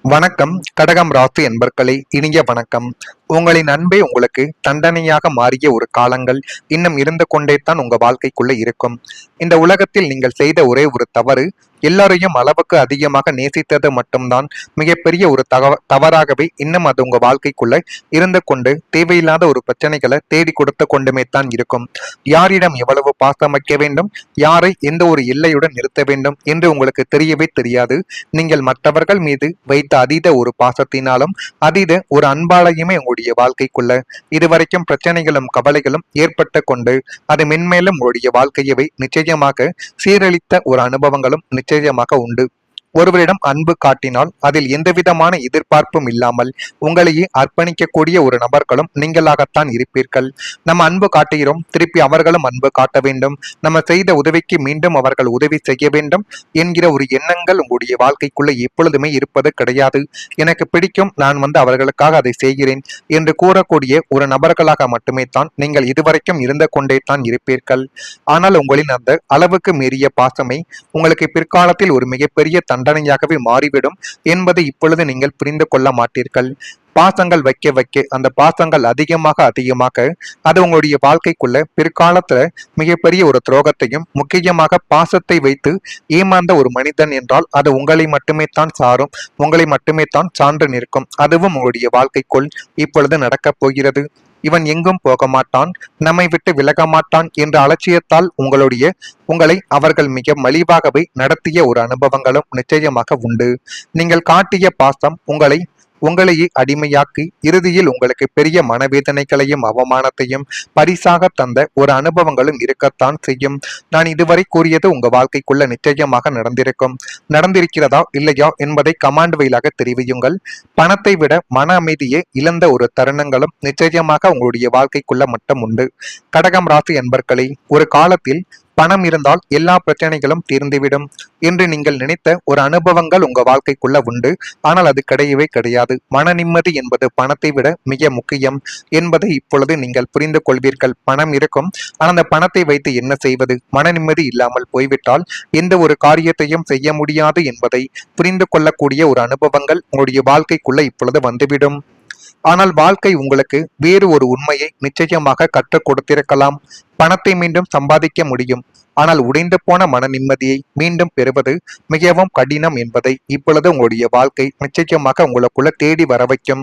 வணக்கம் கடகம் ராசி என்பர்களே, இனிய வணக்கம். உங்களின் அன்பே உங்களுக்கு தண்டனையாக மாறிய ஒரு காலங்கள் இன்னும் இருந்து கொண்டே தான் உங்க வாழ்க்கைக்குள்ள இருக்கும். இந்த உலகத்தில் நீங்கள் செய்த ஒரே ஒரு தவறு, எல்லாரையும் அளவுக்கு அதிகமாக நேசித்தது மட்டும்தான் மிகப்பெரிய ஒரு தவறாகவே இன்னும் அது உங்க வாழ்க்கைக்குள்ள இருந்து கொண்டு தேவையில்லாத ஒரு பிரச்சனைகளை தேடி கொடுத்து கொண்டுமே தான் இருக்கும். யாரிடம் எவ்வளவு பாசம் வைக்க வேண்டும், யாரை எந்த ஒரு எல்லையுடன் நிறுத்த வேண்டும் என்று உங்களுக்கு தெரியவே தெரியாது. நீங்கள் மற்றவர்கள் மீது வைத்த அதீத ஒரு பாசத்தினாலும் அதீத ஒரு அன்பாலையுமே உங்களுடைய வாழ்க்கைக்குள்ள இதுவரைக்கும் பிரச்சனைகளும் கவலைகளும் ஏற்பட்டு கொண்டு அது மென்மேலும் உங்களுடைய வாழ்க்கையவை நிச்சயமாக சீரழித்த ஒரு அனுபவங்களும் நிச்சயமாக உண்டு. ஒருவரிடம் அன்பு காட்டினால் அதில் எந்தவிதமான எதிர்பார்ப்பும் இல்லாமல் உங்களையே அர்ப்பணிக்கக்கூடிய ஒரு நபர்களும் நீங்களாகத்தான் இருப்பீர்கள். நம்ம அன்பு காட்டுகிறோம், திருப்பி அவர்களும் அன்பு காட்ட வேண்டும், நம்ம செய்த உதவிக்கு மீண்டும் அவர்கள் உதவி செய்ய வேண்டும் என்கிற ஒரு எண்ணங்கள் உங்களுடைய வாழ்க்கைக்குள்ள எப்பொழுதுமே இருப்பது கிடையாது. எனக்கு பிடிக்கும், நான் அவர்களுக்காக அதை செய்கிறேன் என்று கூறக்கூடிய ஒரு நபர்களாக மட்டுமே தான் நீங்கள் இதுவரைக்கும் இருந்து கொண்டே தான் இருப்பீர்கள். ஆனால் உங்களின் அந்த அளவுக்கு மீறிய பாசமை உங்களுக்கு பிற்காலத்தில் ஒரு மிகப்பெரிய தண்டனையாகவே மாறிவிடும் என்பதை இப்பொழுது நீங்கள் புரிந்து கொள்ள மாட்டீர்கள். பாசங்கள் வைக்க வைக்க அந்த பாசங்கள் அதிகமாக அது உங்களுடைய வாழ்க்கைக்குள்ள பிற்காலத்துல மிகப்பெரிய ஒரு துரோகத்தையும், முக்கியமாக பாசத்தை வைத்து ஏமாந்த ஒரு மனிதன் என்றால் அது உங்களை மட்டுமே தான் சாரும், உங்களை மட்டுமே தான் சான்று நிற்கும். அதுவும் உங்களுடைய வாழ்க்கைக்குள் இப்பொழுது நடக்கப் போகிறது. இவன் எங்கும் போக மாட்டான், நம்மை விட்டு விலக மாட்டான் என்ற அலட்சியத்தால் உங்களை அவர்கள் மிக மலிவாகவே நடத்திய ஒரு அனுபவங்களும் நிச்சயமாக உண்டு. நீங்கள் காட்டிய பாசம் உங்களையே அடிமையாக்கி இறுதியில் உங்களுக்கு பெரிய மனவேதனைகளையும் அவமானத்தையும் பரிசாக தந்த ஒரு அனுபவங்களும் இருக்கத்தான் செய்யும். நான் இதுவரை கூறியது உங்க வாழ்க்கைக்குள்ள நிச்சயமாக நடந்திருக்கிறதா இல்லையா என்பதை கமாண்ட் வழியாக தெரிவியுங்கள். பணத்தை விட மன அமைதியை இழந்த ஒரு தருணங்களும் நிச்சயமாக உங்களுடைய வாழ்க்கைக்குள்ள மட்டும் உண்டு. கடகம் ராசி என்பர்களே, ஒரு காலத்தில் பணம் இருந்தால் எல்லா பிரச்சனைகளும் தீர்ந்துவிடும் என்று நீங்கள் நினைத்த ஒரு அனுபவங்கள் உங்க வாழ்க்கைக்குள்ள உண்டு. ஆனால் அது கிடையவே கிடையாது. மன நிம்மதி என்பது பணத்தை விட மிக முக்கியம் என்பதை இப்பொழுது நீங்கள் புரிந்து கொள்வீர்கள். பணம் இருக்கும், ஆனால் அந்த பணத்தை வைத்து என்ன செய்வது? மன நிம்மதி இல்லாமல் போய்விட்டால் எந்த ஒரு காரியத்தையும் செய்ய முடியாது என்பதை புரிந்து கொள்ளக்கூடிய ஒரு அனுபவங்கள் உங்களுடைய வாழ்க்கைக்குள்ள இப்பொழுது வந்துவிடும். ஆனால் வாழ்க்கை உங்களுக்கு வேறு ஒரு உண்மையை நிச்சயமாக கற்றுக் கொடுத்திருக்கலாம். பணத்தை மீண்டும் சம்பாதிக்க முடியும், ஆனால் உடைந்து போன மன நிம்மதியை மீண்டும் பெறுவது மிகவும் கடினம் என்பதை இப்பொழுது உங்களுடைய வாழ்க்கை நிச்சயமாக உங்களுக்குள்ள தேடி வர வைக்கும்.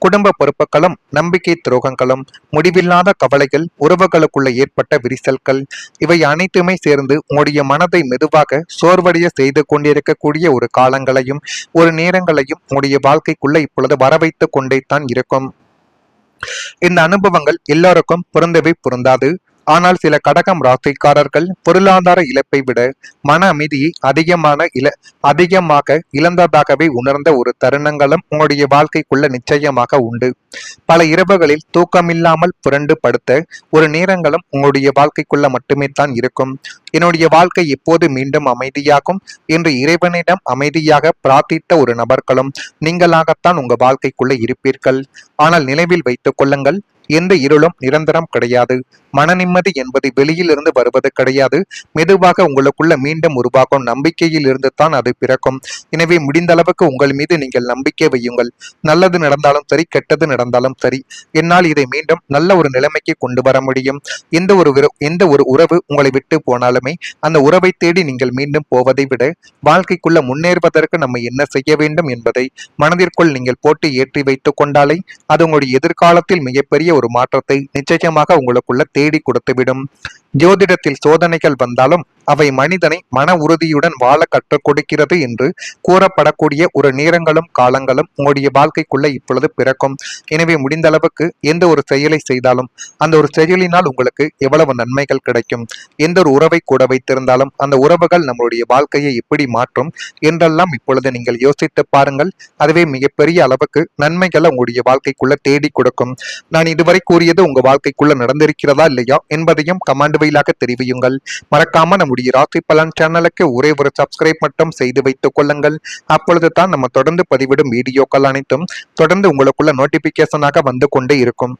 குடும்ப பொறுப்புகளும், நம்பிக்கை துரோகங்களும், முடிவில்லாத கவலைகள், உறவுகளுக்குள்ள ஏற்பட்ட விரிசல்கள், இவை அனைத்துமே சேர்ந்து உங்களுடைய மனதை மெதுவாக சோர்வடைய செய்து கொண்டிருக்கக்கூடிய ஒரு காலங்களையும் ஒரு நேரங்களையும் உங்களுடைய வாழ்க்கைக்குள்ள இப்பொழுது வர வைத்து கொண்டே தான் இருக்கும். இந்த அனுபவங்கள் எல்லாருக்கும் பொருந்தவே பொருந்தாது. ஆனால் சில கடகம் ராசிக்காரர்கள் பொருளாதார இழப்பை விட மன அமைதியை அதிகமாக இழந்ததாகவே உணர்ந்த ஒரு தருணங்களும் உங்களுடைய வாழ்க்கைக்குள்ள நிச்சயமாக உண்டு. பல இரவுகளில் தூக்கமில்லாமல் புரண்டு படுத்த ஒரு நேரங்களும் உங்களுடைய வாழ்க்கைக்குள்ள மட்டுமே தான் இருக்கும். என்னுடைய வாழ்க்கை எப்போது மீண்டும் அமைதியாகும் என்று இறைவனிடம் அமைதியாக பிரார்த்தித்த ஒரு நபர்களும் நீங்களாகத்தான் உங்க வாழ்க்கைக்குள்ள இருப்பீர்கள். ஆனால் நினைவில் வைத்துக் கொள்ளுங்கள், எந்த இருளும் நிரந்தரம் கிடையாது. மன நிம்மதி என்பது வெளியில் இருந்து வருவது கிடையாது, மெதுவாக உங்களுக்குள்ள மீண்டும் உருவாகும் நம்பிக்கையில் இருந்து தான் அது பிறக்கும். எனவே முடிந்த அளவுக்கு உங்கள் மீது நீங்கள் நம்பிக்கை வையுங்கள். நல்லது நடந்தாலும் சரி, கெட்டது நடந்தாலும் சரி, என்னால் இதை மீண்டும் நல்ல ஒரு நிலைமைக்கு கொண்டு வர முடியும். எந்த ஒரு உறவு உங்களை விட்டு போனாலுமே அந்த உறவை தேடி நீங்கள் மீண்டும் போவதை விட வாழ்க்கைக்குள்ள முன்னேறுவதற்கு நம்ம என்ன செய்ய வேண்டும் என்பதை மனதிற்குள் நீங்கள் போட்டு ஏற்றி வைத்துக் கொண்டாலே அது உங்களுடைய எதிர்காலத்தில் மிகப்பெரிய ஒரு மாற்றத்தை நிச்சயமாக உங்களுக்குள்ள தேடி கொடுத்துவிடும். ஜோதிடத்தில் சோதனைகள் வந்தாலும் அவை மனிதனை மன உறுதியுடன் வாழ கற்றுக் கொடுக்கிறது என்று கூறப்படக்கூடிய ஒரு நேரங்களும் காலங்களும் உங்களுடைய வாழ்க்கைக்குள்ள இப்பொழுது பிறக்கும். எனவே முடிந்த அளவுக்கு எந்த ஒரு செயலை செய்தாலும் அந்த ஒரு செயலினால் உங்களுக்கு எவ்வளவு நன்மைகள் கிடைக்கும், எந்த ஒரு உறவை கூட வைத்திருந்தாலும் அந்த உறவுகள் நம்மளுடைய வாழ்க்கையை எப்படி மாற்றும் என்றெல்லாம் இப்பொழுது நீங்கள் யோசித்து பாருங்கள். அதுவே மிகப்பெரிய அளவுக்கு நன்மைகளை உங்களுடைய வாழ்க்கைக்குள்ள தேடி கொடுக்கும். நான் இதுவரை கூறியது உங்க வாழ்க்கைக்குள்ள நடந்திருக்கிறதா இல்லையா என்பதையும் கமாண்ட் வழியாக தெரிவியுங்கள். மறக்காம நம்முடைய ராசி பலன் சேனலுக்கு ஒரே ஒரு சப்ஸ்கிரைப் மட்டும் செய்து வைத்துக் கொள்ளுங்கள். அப்பொழுது தான் நம்ம தொடர்ந்து பதிவிடும் வீடியோக்கள் அனைத்தும் தொடர்ந்து உங்களுக்குள்ள நோட்டிபிகேஷனாக வந்து கொண்டே இருக்கும்.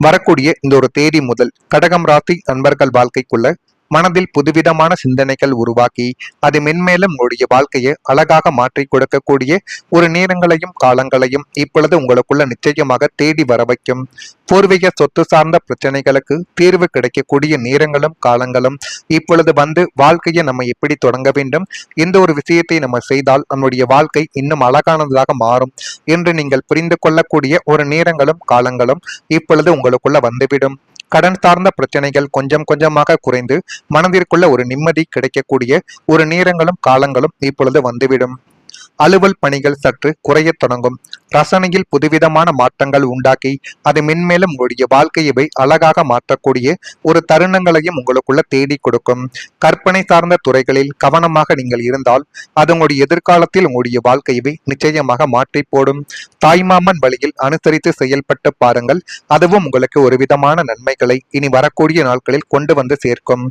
வரக்கூடிய இந்த ஒரு தேதி முதல் கடகம் ராசி நண்பர்கள் வாழ்க்கைக்குள்ள மனதில் புதுவிதமான சிந்தனைகள் உருவாக்கி அது மென்மேலும் உங்களுடைய வாழ்க்கையை அழகாக மாற்றி கொடுக்கக்கூடிய ஒரு நேரங்களையும் காலங்களையும் இப்பொழுது உங்களுக்குள்ள நிச்சயமாக தேடி வர வைக்கும். பூர்வீக சொத்து சார்ந்த பிரச்சனைகளுக்கு தீர்வு கிடைக்கக்கூடிய நேரங்களும் காலங்களும் இப்பொழுது வந்து வாழ்க்கையை நம்ம எப்படி தொடங்க வேண்டும், எந்த ஒரு விஷயத்தை நம்ம செய்தால் நம்முடைய வாழ்க்கை இன்னும் அழகானதாக மாறும் என்று நீங்கள் புரிந்து கொள்ளக்கூடிய ஒரு நேரங்களும் காலங்களும் இப்பொழுது உங்களுக்குள்ள வந்துவிடும். கடன் சார்ந்த பிரச்சனைகள் கொஞ்சம் கொஞ்சமாக குறைந்து மனதிற்குள்ள ஒரு நிம்மதி கிடைக்கக்கூடிய ஒரு நேரங்களும் காலங்களும் இப்பொழுது வந்துவிடும். அலுவல் பணிகள் சற்று குறையத் தொடங்கும். ரசனையில் புதுவிதமான மாற்றங்கள் உண்டாக்கி அது மென்மேலும் உங்களுடைய வாழ்க்கையை அழகாக மாற்றக்கூடிய ஒரு தருணங்களையும் உங்களுக்குள்ள தேடி கொடுக்கும். கற்பனை சார்ந்த துறைகளில் கவனமாக நீங்கள் இருந்தால் அது உங்களுடைய எதிர்காலத்தில் உங்களுடைய வாழ்க்கையை நிச்சயமாக மாற்றி போடும். தாய்மாமன் வழியில் அனுசரித்து செயல்பட்டு பாருங்கள், அதுவும் உங்களுக்கு ஒரு விதமான நன்மைகளை இனி வரக்கூடிய நாட்களில் கொண்டு வந்து சேர்க்கும்.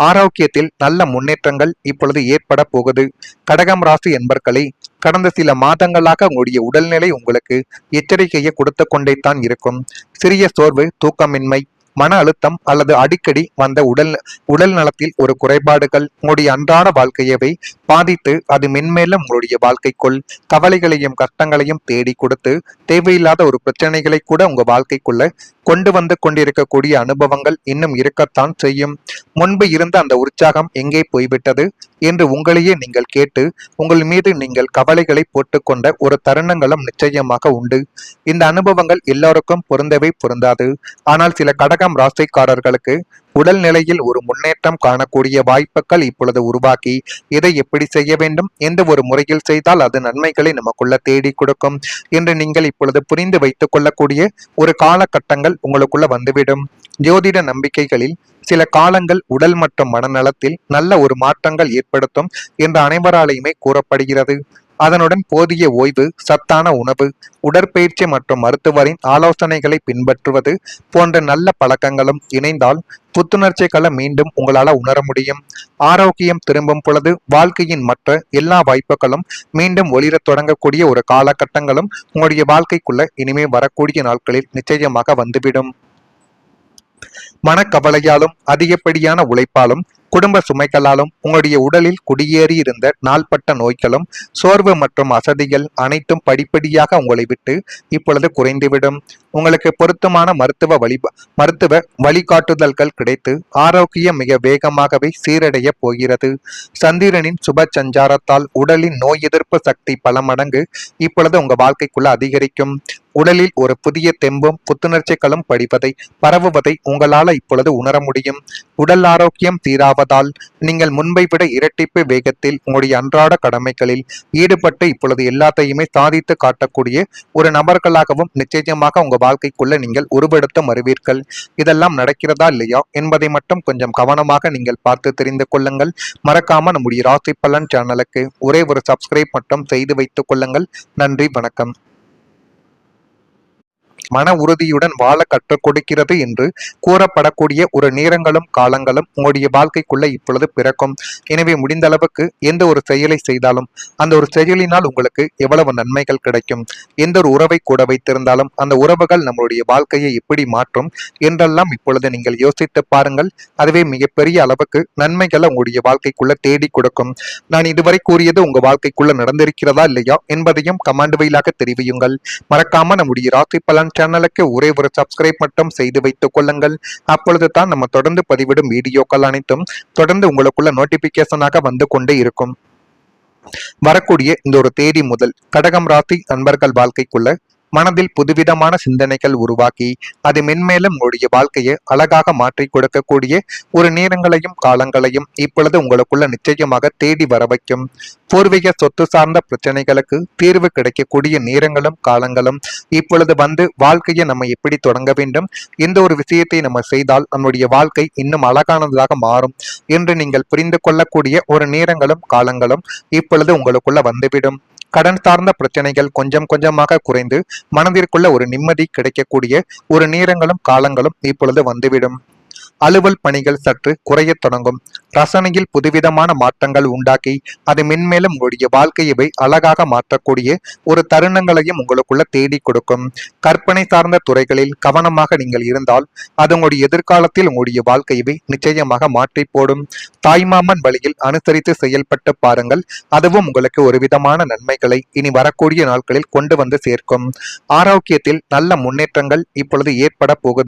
ஆரோக்கியத்தில் நல்ல முன்னேற்றங்கள் இப்பொழுது ஏற்பட போகுது. கடகம் ராசி என்பர்களை கடந்த சில மாதங்களாக உங்களுடைய உடல்நிலை உங்களுக்கு எச்சரிக்கையை கொடுத்து கொண்டே தான் இருக்கும். சிறிய சோர்வு, தூக்கமின்மை, மன அழுத்தம் அல்லது அடிக்கடி வந்த உடல் நலத்தில் ஒரு குறைபாடுகள் உங்களுடைய அன்றாட வாழ்க்கையவை பாதித்து அது மென்மேலும் உங்களுடைய வாழ்க்கைக்குள் கவலைகளையும் கஷ்டங்களையும் தேடி கொடுத்து தேவையில்லாத ஒரு பிரச்சனைகளை கூட உங்க வாழ்க்கைக்குள்ள கொண்டு வந்து கொண்டிருக்கக்கூடிய அனுபவங்கள் இன்னும் இருக்கத்தான் செய்யும். முன்பு இருந்த அந்த உற்சாகம் எங்கே போய்விட்டது என்று உங்களையே நீங்கள் கேட்டு உங்கள் மீது நீங்கள் கவலைகளை போட்டுக்கொண்ட ஒரு தருணங்களும் நிச்சயமாக உண்டு. இந்த அனுபவங்கள் எல்லோருக்கும் பொருந்தவே பொருந்தாது. ஆனால் சில கடகம் ராசிக்காரர்களுக்கு உடல் நிலையில் ஒரு முன்னேற்றம் காணக்கூடிய வாய்ப்புகள் இப்பொழுது உருவாக்கி இதை எப்படி செய்ய வேண்டும், எந்த ஒரு முறையில் செய்தால் அது நன்மைகளை நமக்குள்ள தேடி கொடுக்கும் என்று நீங்கள் இப்பொழுது புரிந்து வைத்துக் கொள்ளக்கூடிய ஒரு காலகட்டங்கள் உங்களுக்குள்ள வந்துவிடும். ஜோதிட நம்பிக்கைகளில் சில காலங்கள் உடல் மற்றும் மனநலத்தில் நல்ல ஒரு மாற்றங்கள் ஏற்படுத்தும் என்று அனைவராலையுமே கூறப்படுகிறது. அதனுடன் போதிய ஓய்வு, சத்தான உணவு, உடற்பயிற்சி மற்றும் மருத்துவரின் ஆலோசனைகளை பின்பற்றுவது போன்ற நல்ல பழக்கங்களும் இணைந்தால் புத்துணர்ச்சிகளை மீண்டும் உங்களால உணர முடியும். ஆரோக்கியம் திரும்பும் பொழுது வாழ்க்கையின் மற்ற எல்லா வாய்ப்புகளும் மீண்டும் ஒளிரத் தொடங்கக்கூடிய ஒரு காலகட்டங்களும் உங்களுடைய வாழ்க்கைக்குள்ள இனிமே வரக்கூடிய நாட்களில் நிச்சயமாக வந்துவிடும். மனக்கவலையாலும் அதிகப்படியான உழைப்பாலும் குடும்ப சுமைகளாலும் உங்களுடைய உடலில் குடியேறி இருந்த நாள்பட்ட நோய்களும் சோர்வு மற்றும் அசதிகள் அனைத்தும் படிப்படியாக உங்களை விட்டு இப்பொழுது குறைந்துவிடும். உங்களுக்கு பொருத்தமான மருத்துவ வழிகாட்டுதல்கள் கிடைத்து ஆரோக்கியம் மிக வேகமாகவே சீரடைய போகிறது. சந்திரனின் சுப சஞ்சாரத்தால் உடலின் நோய் எதிர்ப்பு சக்தி பல மடங்கு இப்பொழுது உங்க வாழ்க்கைக்குள்ள அதிகரிக்கும். உடலில் ஒரு புதிய தெம்பும் புத்துணர்ச்சிகளும் பரவுவதை உங்களால இப்பொழுது உணர முடியும். உடல் ஆரோக்கியம் சீராவதால் நீங்கள் முன்பை விட இரட்டிப்பு வேகத்தில் உங்களுடைய அன்றாட கடமைகளில் ஈடுபட்டு இப்பொழுது எல்லாத்தையுமே சாதித்து காட்டக்கூடிய ஒரு நபர்களாகவும் நிச்சயமாக உங்க வாழ்க்கைக்குள்ள நீங்கள் உருவெடுத்து வருவீர்கள். இதெல்லாம் நடக்கிறதா இல்லையா என்பதை மட்டும் கொஞ்சம் கவனமாக நீங்கள் பார்த்து தெரிந்து கொள்ளுங்கள். மறக்காம நம்முடைய ராசி பலன் சேனலுக்கு ஒரே ஒரு சப்ஸ்கிரைப் மட்டும் செய்து வைத்துக் கொள்ளுங்கள். நன்றி, வணக்கம். மன உறுதியுடன் வாழ கற்றுக் கொடுக்கிறது என்று கூறப்படக்கூடிய ஒரு நேரங்களும் காலங்களும் உங்களுடைய வாழ்க்கைக்குள்ள இப்பொழுது பிறக்கும். எனவே முடிந்த அளவுக்கு எந்த ஒரு செயலை செய்தாலும் அந்த ஒரு செயலினால் உங்களுக்கு எவ்வளவு நன்மைகள் கிடைக்கும், எந்த ஒரு உறவை கூட வைத்திருந்தாலும் அந்த உறவுகள் நம்மளுடைய வாழ்க்கையை எப்படி மாற்றும் என்றெல்லாம் இப்பொழுது நீங்கள் யோசித்து பாருங்கள். அதுவே மிகப்பெரிய அளவுக்கு நன்மைகளை உங்களுடைய வாழ்க்கைக்குள்ள தேடி கொடுக்கும். நான் இதுவரை கூறியது உங்க வாழ்க்கைக்குள்ள நடந்திருக்கிறதா இல்லையா என்பதையும் கமெண்ட் வாயிலாக தெரிவியுங்கள். மறக்காம நம்முடைய ராசி பலன் சேனலுக்கு ஒரே ஒரு சப்ஸ்கிரைப் மட்டும் செய்து வைத்துக் கொள்ளுங்கள். அப்பொழுது தான் நம்ம தொடர்ந்து பதிவிடும் வீடியோக்கள் அனைத்தும் தொடர்ந்து உங்களுக்குள்ள நோட்டிபிகேஷனாக வந்து கொண்டே இருக்கும். வரக்கூடிய இந்த ஒரு தேதி முதல் கடகம் ராசி நண்பர்கள் வாழ்க்கைக்குள்ள மனதில் புதுவிதமான சிந்தனைகள் உருவாக்கி அது மென்மேலும் உங்களுடைய வாழ்க்கையை அழகாக மாற்றி கொடுக்கக்கூடிய ஒரு நேரங்களையும் காலங்களையும் இப்பொழுது உங்களுக்குள்ள நிச்சயமாக தேடி வர வைக்கும். பூர்வீக சொத்து சார்ந்த பிரச்சனைகளுக்கு தீர்வு கிடைக்கக்கூடிய நேரங்களும் காலங்களும் இப்பொழுது வந்து வாழ்க்கையை நம்ம எப்படி தொடங்க வேண்டும், எந்த ஒரு விஷயத்தை நம்ம செய்தால் நம்முடைய வாழ்க்கை இன்னும் அழகானதாக மாறும் என்று நீங்கள் புரிந்து கொள்ளக்கூடிய ஒரு நேரங்களும் காலங்களும் இப்பொழுது உங்களுக்குள்ள வந்துவிடும். கடன் சார்ந்த பிரச்சனைகள் கொஞ்சம் கொஞ்சமாக குறைந்து மனதிற்குள்ள ஒரு நிம்மதி கிடைக்கக்கூடிய ஒரு நேரங்களும் காலங்களும் இப்பொழுது வந்துவிடும். அலுவல் பணிகள் சற்று குறையத் தொடங்கும். ரசனையில் புதுவிதமான மாற்றங்கள் உண்டாக்கி அது மென்மேலும் உங்களுடைய வாழ்க்கையவை அழகாக மாற்றக்கூடிய ஒரு தருணங்களையும் உங்களுக்குள்ள தேடி கொடுக்கும். கற்பனை சார்ந்த துறைகளில் கவனமாக நீங்கள் இருந்தால் அது உங்களுடைய எதிர்காலத்தில் உங்களுடைய வாழ்க்கையவை நிச்சயமாக மாற்றி போடும். தாய்மாமன் வழியில் அனுசரித்து செயல்பட்டு பாருங்கள். அதுவும் உங்களுக்கு ஒரு விதமான நன்மைகளை இனி வரக்கூடிய நாட்களில் கொண்டு வந்து சேர்க்கும். ஆரோக்கியத்தில் நல்ல முன்னேற்றங்கள் இப்பொழுது ஏற்பட போகுது.